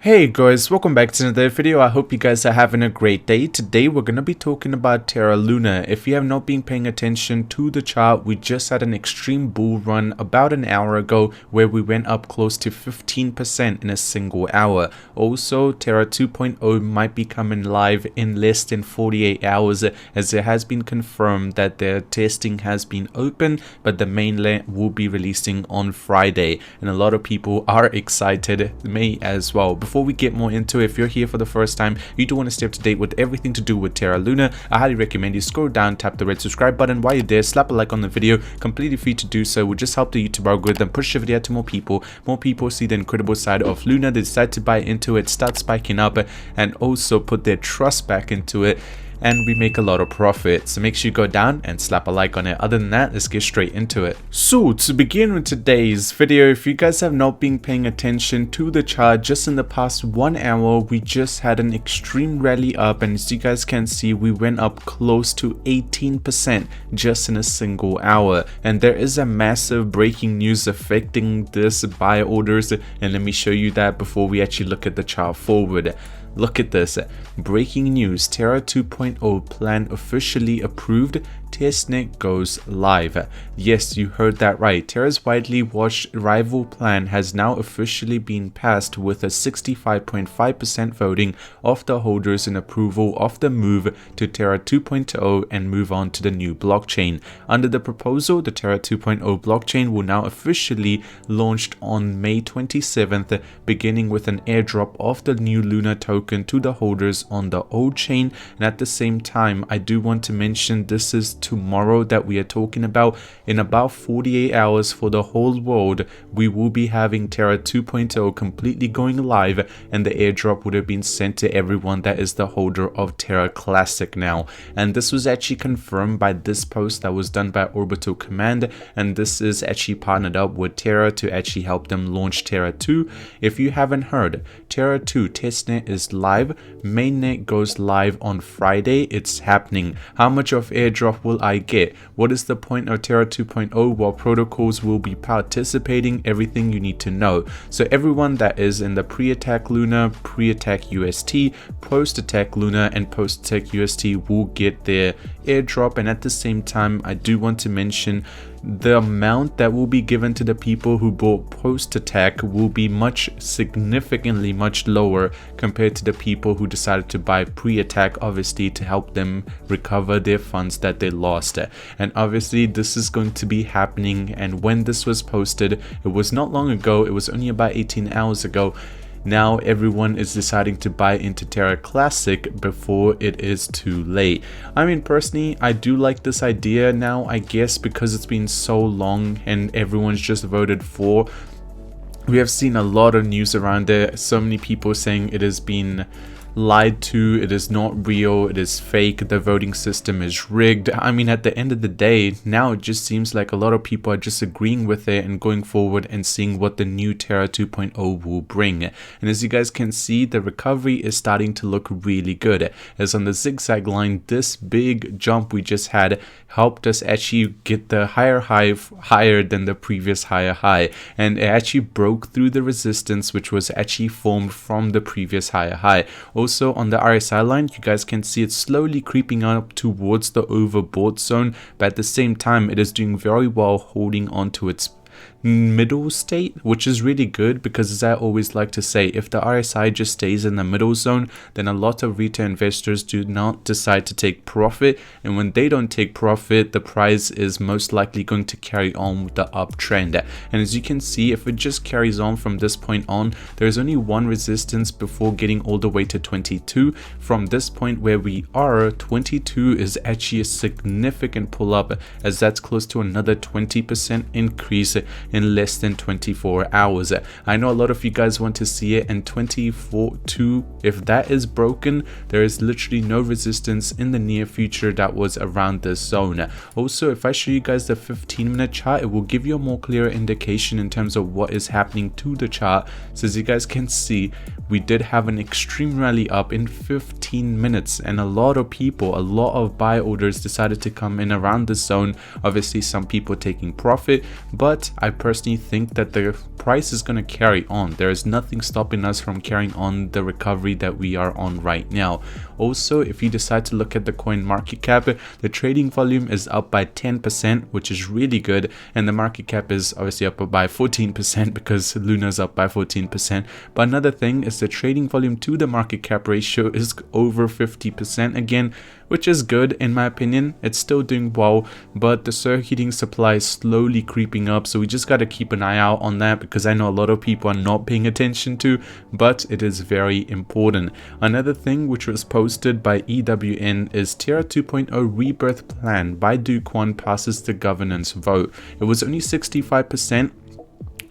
Hey guys, welcome back to another video. I hope you guys are having a great day. Today we're going to be talking about Terra Luna. If you have not been paying attention to the chart, we just had an extreme bull run about an hour ago where we went up close to 15% in a single hour. Also, Terra 2.0 might be coming live in less than 48 hours as it has been confirmed that their testing has been open, but the mainnet will be releasing on Friday. And a lot of people are excited, me as well. Before we get more into it, if you're here for the first time, you do want to stay up to date with everything to do with Terra Luna, I highly recommend you scroll down, tap the red subscribe button. While you're there, slap a like on the video, completely free to do so. Will just help the YouTube algorithm push the video to more people. More people see the incredible side of Luna, they decide to buy into it, start spiking up, and also put their trust back into it, and we make a lot of profit. So make sure you go down and slap a like on it. Other than that, let's get straight into it. So to begin with today's video, if you guys have not been paying attention to the chart, just in the past 1 hour we just had an extreme rally up, and as you guys can see, we went up close to 18% just in a single hour. And there is a massive breaking news affecting this buy orders, and let me show you that before we actually look at the chart forward. Look at this. Breaking news. Terra 2.0 plan officially approved. Testnet goes live. Yes, you heard that right. Terra's widely watched rival plan has now officially been passed with a 65.5% voting of the holders in approval of the move to Terra 2.0 and move on to the new blockchain. Under the proposal, the Terra 2.0 blockchain will now officially launched on May 27th, beginning with an airdrop of the new Luna token to the holders on the old chain. And at the same time, I do want to mention this is tomorrow that we are talking about. In about 48 hours for the whole world, we will be having Terra 2.0 completely going live, and the airdrop would have been sent to everyone that is the holder of Terra Classic now. And this was actually confirmed by this post that was done by Orbital Command, and this is actually partnered up with Terra to actually help them launch Terra 2. If you haven't heard, Terra 2 testnet is live. Mainnet goes live on Friday. It's happening. How much of airdrop will I get? What is the point of Terra 2.0? What protocols will be participating? Everything you need to know. So everyone that is in the pre-attack Luna, pre-attack UST, post-attack Luna, and post-attack UST will get their airdrop. And at the same time, I do want to mention the amount that will be given to the people who bought post-attack will be significantly much lower compared to the people who decided to buy pre-attack, obviously to help them recover their funds that they lost. And obviously this is going to be happening, and when this was posted, it was not long ago, it was only about 18 hours ago. Now everyone is deciding to buy into Terra Classic before it is too late. I mean, personally, I do like this idea now, I guess, because it's been so long and everyone's just voted for. We have seen a lot of news around it. So many people saying it has been lied to, it is not real, it is fake, the voting system is rigged. I mean, at the end of the day, now it just seems like a lot of people are just agreeing with it and going forward and seeing what the new Terra 2.0 will bring. And as you guys can see, the recovery is starting to look really good. As on the zigzag line, this big jump we just had helped us actually get the higher high higher than the previous higher high, and it actually broke through the resistance which was actually formed from the previous higher high. Also on the RSI line, you guys can see it's slowly creeping up towards the overbought zone, but at the same time it is doing very well holding on to its middle state, which is really good, because as I always like to say, if the RSI just stays in the middle zone, then a lot of retail investors do not decide to take profit, and when they don't take profit, the price is most likely going to carry on with the uptrend. And as you can see, if it just carries on from this point on, there's only one resistance before getting all the way to 22. From this point where we are, 22 is actually a significant pull up, as that's close to another 20% increase in less than 24 hours. I know a lot of you guys want to see it in 24/2. If that is broken, there is literally no resistance in the near future that was around this zone. Also, if I show you guys the 15-minute chart, it will give you a more clear indication in terms of what is happening to the chart. So as you guys can see, we did have an extreme rally up in 15 minutes, and a lot of people, a lot of buy orders decided to come in around this zone. Obviously some people taking profit, but I personally think that the price is going to carry on. There is nothing stopping us from carrying on the recovery that we are on right now. Also, if you decide to look at the coin market cap, the trading volume is up by 10%, which is really good, and the market cap is obviously up by 14% because Luna's up by 14%. But another thing is the trading volume to the market cap ratio is over 50% again, which is good in my opinion. It's still doing well, but the circulating supply is slowly creeping up, so we just got to keep an eye out on that, because I know a lot of people are not paying attention to, but it is very important. Another thing which was posted by EWN is Terra 2.0 rebirth plan by Kwon passes the governance vote. It was only 65%.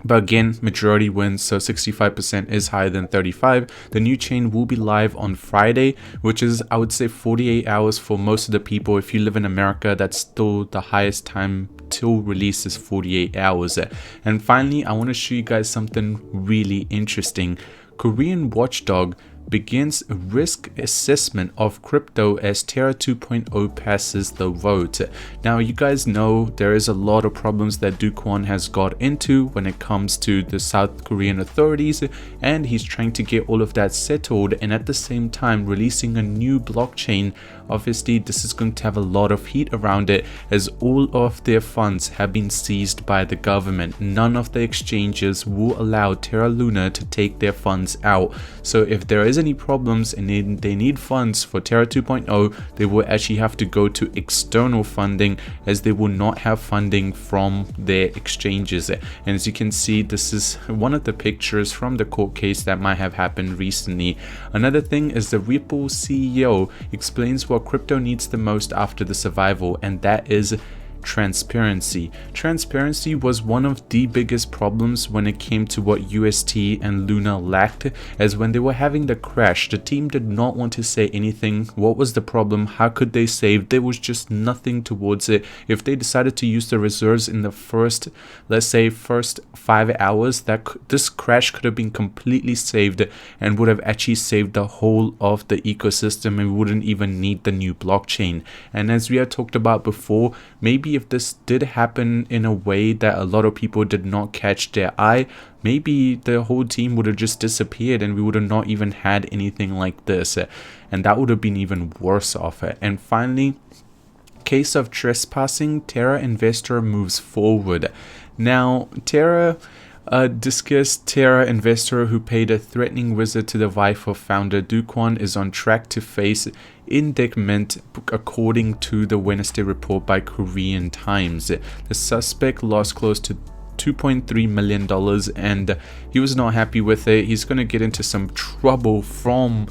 But again, majority wins, so 65% is higher than 35. The new chain will be live on Friday, which is, I would say, 48 hours for most of the people. If you live in America, that's still the highest time till release is 48 hours. And finally, I want to show you guys something really interesting. Korean watchdog begins risk assessment of crypto as Terra 2.0 passes the vote. Now, you guys know there is a lot of problems that Kwon has got into when it comes to the South Korean authorities, and he's trying to get all of that settled, and at the same time releasing a new blockchain. Obviously, this is going to have a lot of heat around it, as all of their funds have been seized by the government. None of the exchanges will allow Terra Luna to take their funds out. So if there is any problems and they need funds for Terra 2.0, they will actually have to go to external funding, as they will not have funding from their exchanges. And as you can see, this is one of the pictures from the court case that might have happened recently. Another thing is the Ripple CEO explains what crypto needs the most after the survival, and that is transparency. Transparency was one of the biggest problems when it came to what UST and Luna lacked, as when they were having the crash, the team did not want to say anything. What was the problem? How could they save? There was just nothing towards it. If they decided to use the reserves in the first, let's say, first 5 hours, this crash could have been completely saved and would have actually saved the whole of the ecosystem, and we wouldn't even need the new blockchain. And as we have talked about before, maybe if this did happen in a way that a lot of people did not catch their eye, maybe the whole team would have just disappeared and we would have not even had anything like this, and that would have been even worse off. And finally, case of trespassing, Terra investor moves forward. Now, discussed Terra investor who paid a threatening visit to the wife of founder Kwon is on track to face indictment, according to the Wednesday report by Korean Times. The suspect lost close to $2.3 million, and he was not happy with it. He's going to get into some trouble from,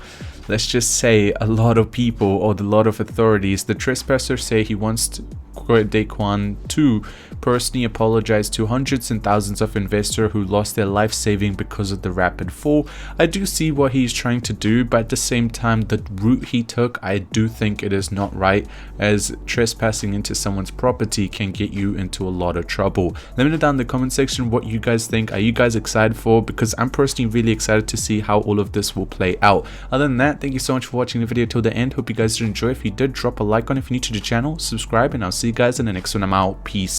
let's just say, a lot of people or a lot of authorities. The trespasser say he wants Kwon to personally apologize to hundreds and thousands of investors who lost their life saving because of the rapid fall. I do see what he's trying to do, but at the same time, the route he took, I do think it is not right, as trespassing into someone's property can get you into a lot of trouble. Let me know down in the comment section what you guys think. Are you guys excited for? Because I'm personally really excited to see how all of this will play out. Other than that, thank you so much for watching the video till the end. Hope you guys did enjoy. If you did, drop a like on. If you're new to the channel, subscribe, and I'll see you guys in the next one. I'm out. Peace.